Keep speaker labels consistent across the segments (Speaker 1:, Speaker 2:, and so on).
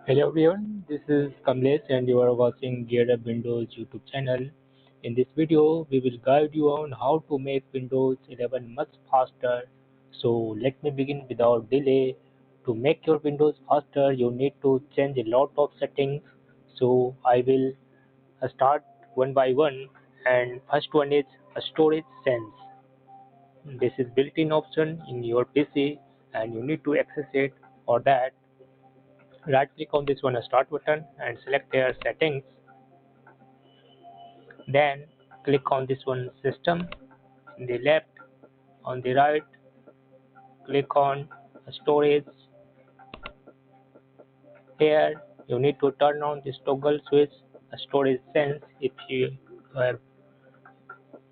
Speaker 1: Hello everyone, this is Kamlesh and you are watching Gear Up Windows YouTube channel. In this video, we will guide you on how to make Windows 11 much faster. So let me begin without delay. To make your Windows faster, you need to change a lot of settings. So I will start one by one, and first one is a storage sense. This is built-in option in your PC and you need to access it. For that, right click on this one start button and select their settings, then click on this one system. In the left, on the right, click on storage. Here you need to turn on this toggle switch storage sense. If you have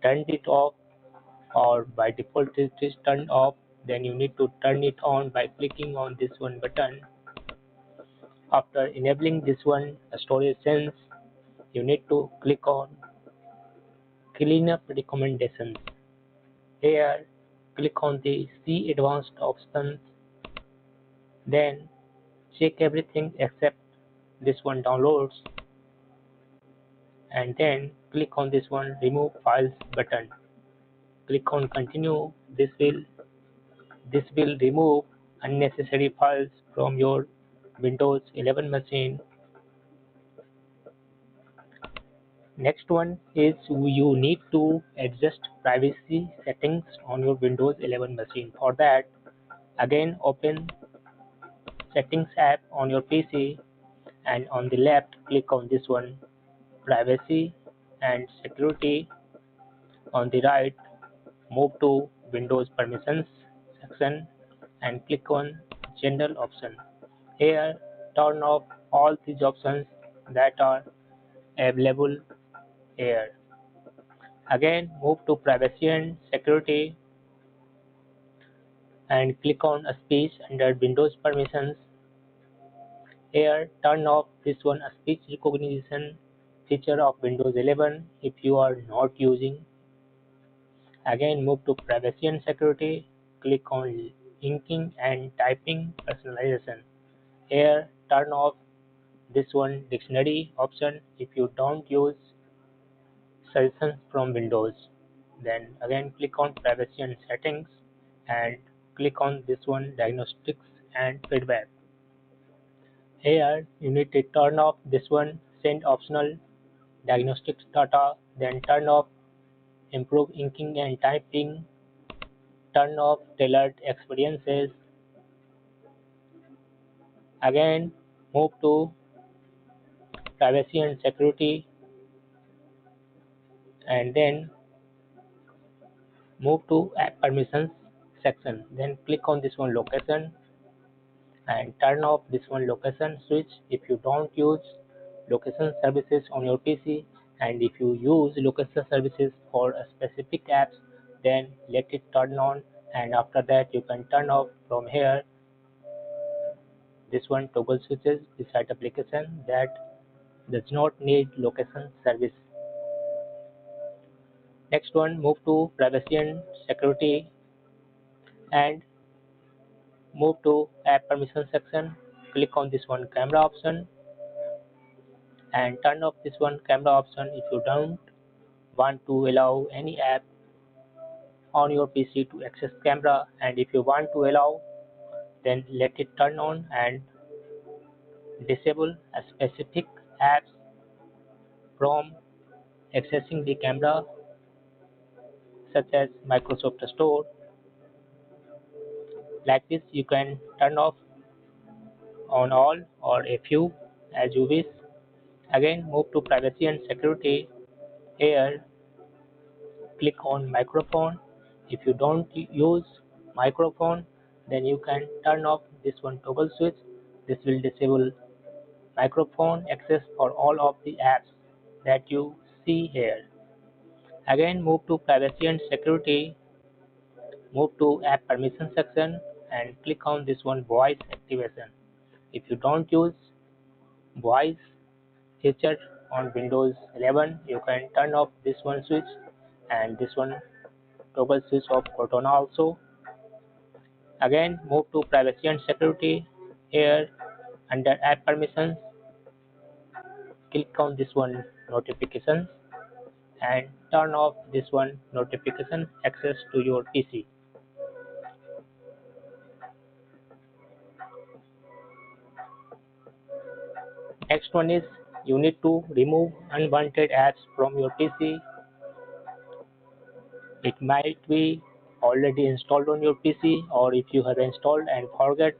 Speaker 1: turned it off or by default it is turned off, then you need to turn it on by clicking on this one button. After enabling this one storage sense, you need to click on cleanup recommendations. Here, click on the See Advanced options, then check everything except this one downloads, and then click on this one Remove Files button. Click on Continue. This will remove unnecessary files from your Windows 11 machine. Next one is you need to adjust privacy settings on your Windows 11 machine. For that, again open Settings app on your PC and on the left click on this one Privacy and Security. On the right, move to Windows Permissions section and click on General option. Here, turn off all these options that are available here. Again, move to Privacy and Security and click on a Speech under Windows Permissions. Here, turn off this one speech recognition feature of Windows 11 if you are not using. Again, move to Privacy and Security. Click on Inking and Typing Personalization. Here, turn off this one Dictionary option if you don't use suggestions from Windows. Then again, click on Privacy and Settings and click on this one Diagnostics and Feedback. Here, you need to turn off this one Send Optional Diagnostics Data, then turn off Improve Inking and Typing, turn off Tailored Experiences. Again, move to Privacy and Security and then move to App Permissions section. Then click on this one Location and turn off this one Location switch if you don't use location services on your PC, and if you use location services for a specific apps, then let it turn on, and after that you can turn off from here this one toggle switches beside application that does not need location service. Next one, move to Privacy and Security and move to App Permission section. Click on this one Camera option and turn off this one Camera option if you don't want to allow any app on your PC to access camera, and if you want to allow, then let it turn on and disable a specific apps from accessing the camera such as Microsoft Store. Like this you can turn off on all or a few as you wish. Again, move to Privacy and Security. Here, click on Microphone. If you don't use microphone, then you can turn off this one toggle switch. This will disable microphone access for all of the apps that you see here. Again, move to Privacy and Security, move to App Permission section and click on this one Voice Activation. If you don't use voice feature on Windows 11, you can turn off this one switch and this one toggle switch of Cortana also. Again, move to Privacy and Security. Here, Under app permissions, click on this one notifications and turn off this one notification access to your PC. Next one is you need to remove unwanted apps from your PC. It might be already installed on your PC, or if you have installed and forget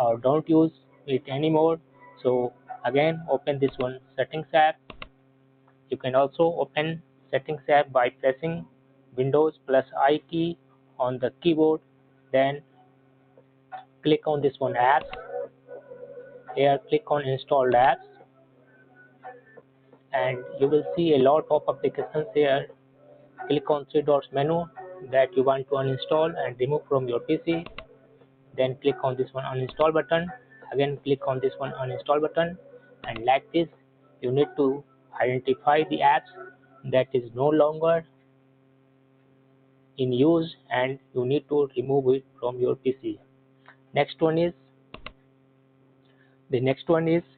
Speaker 1: or don't use it anymore. So again, open this one settings app. You can also open settings app by pressing Windows plus I key on the keyboard. Then click on this one apps. Here click on installed apps and you will see a lot of applications here. Click on three dots menu that you want to uninstall and remove from your PC. Then click on this one uninstall button. Again click on this one uninstall button, and like this you need to identify the apps that is no longer in use and you need to remove it from your PC. Next one is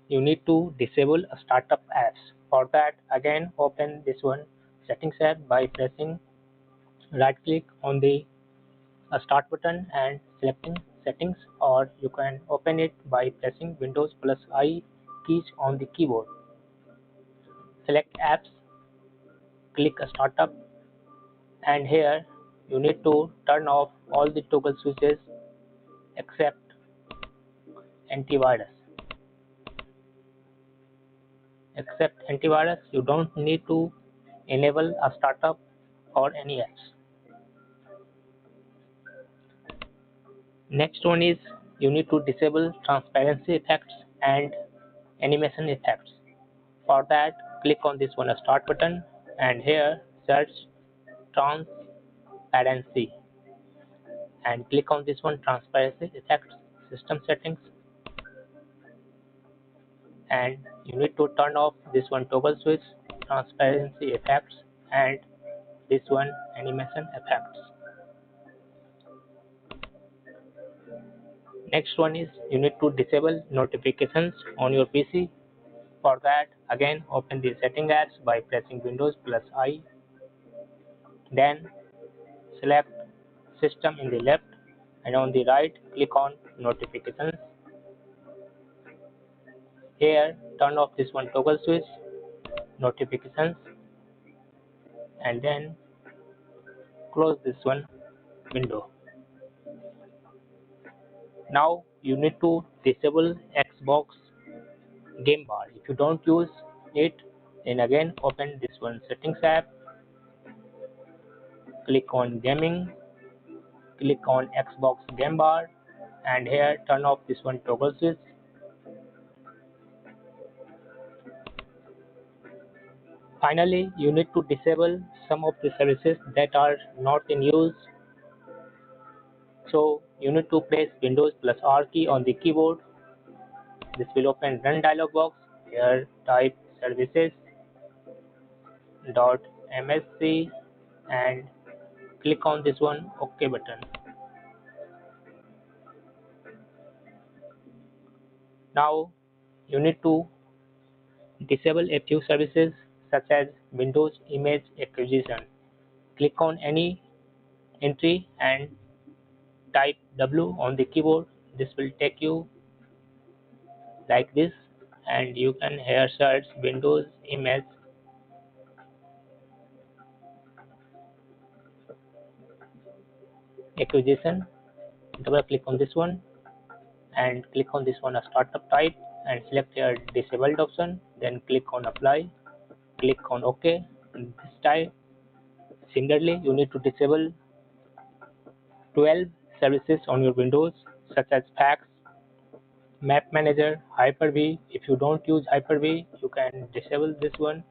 Speaker 1: you need to disable startup apps. For that, again open this one settings app by pressing right click on the start button and selecting settings, or you can open it by pressing Windows plus I keys on the keyboard. Select apps, click startup, and here you need to turn off all the toggle switches except antivirus. You don't need to enable a startup or any apps. Next one is you need to disable transparency effects and animation effects. For that, click on this one start button and here search transparency and click on this one transparency effects system settings, and you need to turn off this one toggle switch transparency effects and this one animation effects. Next one is you need to disable notifications on your PC. For that, again open the setting apps by pressing Windows plus I, then select system in the left, and on the right click on notifications. Here turn off this one toggle switch notifications and then close this one window. Now you need to disable Xbox game bar. If you don't use it, then again open this one settings app, click on gaming, click on Xbox game bar, and here turn off this one toggle switch. Finally, you need to disable some of the services that are not in use. So you need to press Windows plus R key on the keyboard. This will open run dialog box. Here type services.msc and click on this one OK button. Now you need to disable a few services such as Windows Image Acquisition. Click on any entry and type W on the keyboard. This will take you like this, and you can here search Windows Image Acquisition. Double click on this one and click on this one a startup type and select your disabled option, then click on apply, click on OK. This time similarly you need to disable 12 services on your Windows such as fax, map manager, Hyper-V. If you don't use Hyper-V, you can disable this one.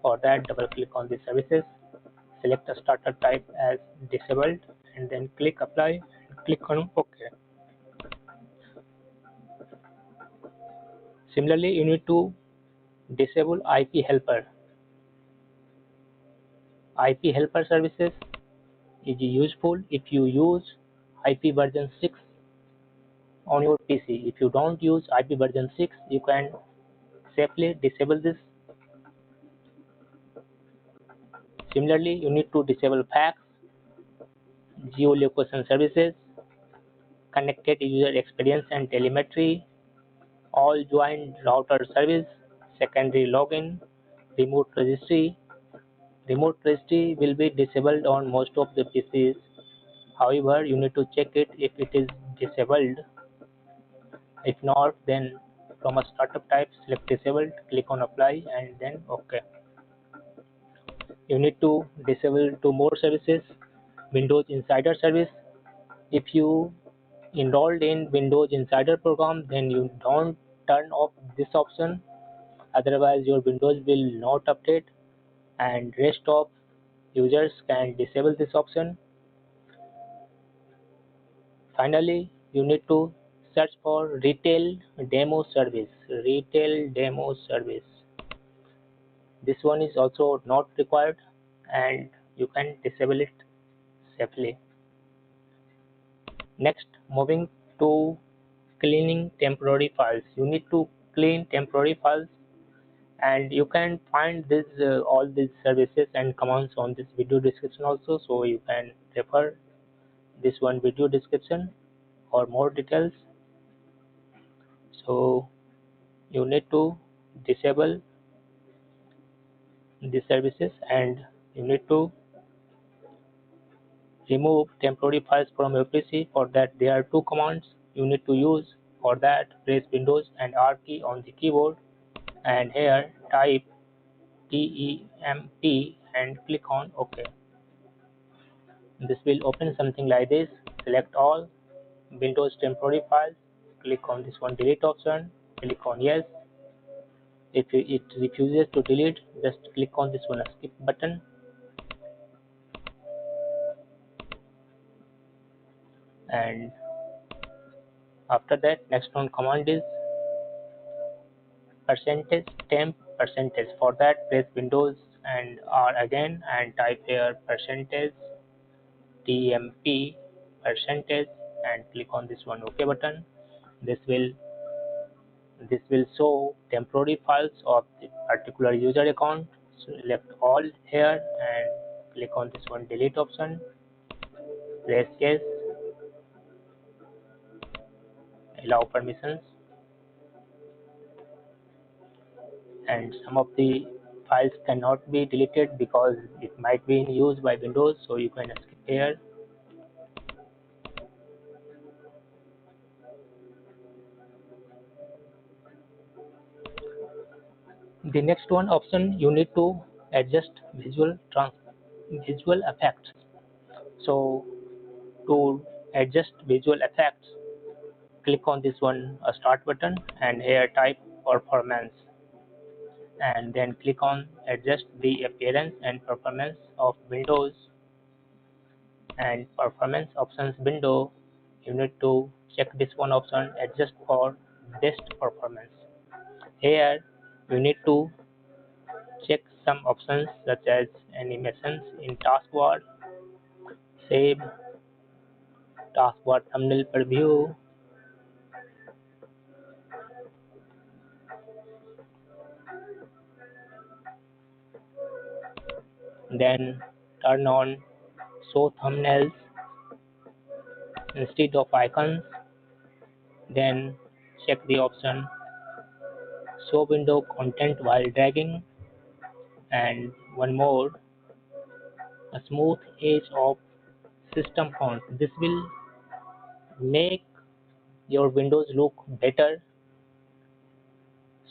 Speaker 1: For that, double click on the services, select a startup type as disabled and then click apply and click on OK. Similarly, you need to disable IP helper. IP helper services is useful if you use IP version 6 on your PC. If you don't use IP version 6, you can safely disable this. Similarly, you need to disable fax, geolocation services, connected user experience and telemetry, all joined router service, secondary login, remote registry. Remote registry will be disabled on most of the PCs. However, you need to check it if it is disabled. If not, then from a startup type, select disabled, click on apply and then OK. You need to disable two more services. Windows Insider service. If you enrolled in Windows Insider program, then you don't turn off this option. Otherwise, your Windows will not update and rest of users can disable this option. Finally, you need to search for retail demo service. Retail demo service. This one is also not required and you can disable it safely. Next, moving to cleaning temporary files. You need to clean temporary files and you can find this all these services and commands on this video description also, so you can refer this one video description for more details. So you need to disable these services and you need to remove temporary files from your PC. For that, there are two commands you need to use. For that, press Windows and R key on the keyboard and here type TEMP and click on OK. This will open something like this. Select all Windows temporary files, click on this one delete option, click on yes. If it refuses to delete, just click on this one skip button and after that, next one command is percentage temp percentage. For that, press Windows and R again and type here percentage TMP percentage and click on this one OK button. This will show temporary files of the particular user account. Select all here and click on this one delete option. Press yes. Allow permissions. And some of the files cannot be deleted because it might be in use by Windows, so you can skip here. The next one option, you need to adjust visual effects. So to adjust visual effects, click on this one start button and here type performance and then click on adjust the appearance and performance of Windows and performance options window. You need to check this one option, adjust for best performance. Here you need to check some options such as animations in taskbar, save taskbar thumbnail preview, then turn on show thumbnails instead of icons, then check the option show window content while dragging, and one more, a smooth edge of system font. This will make your windows look better.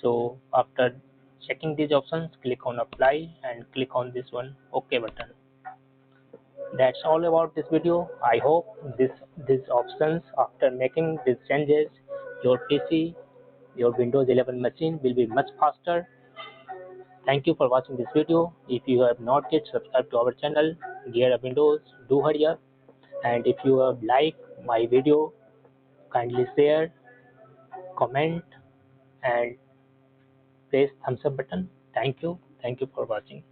Speaker 1: So after checking these options, click on apply and click on this one OK button. That's all about this video. I hope these options, after making these changes, your PC, your Windows 11 machine will be much faster. Thank you for watching this video. If you have not yet subscribed to our channel Gear Up Windows, do hurry up. And if you have liked my video, kindly share, comment and press thumbs up button. Thank you for watching.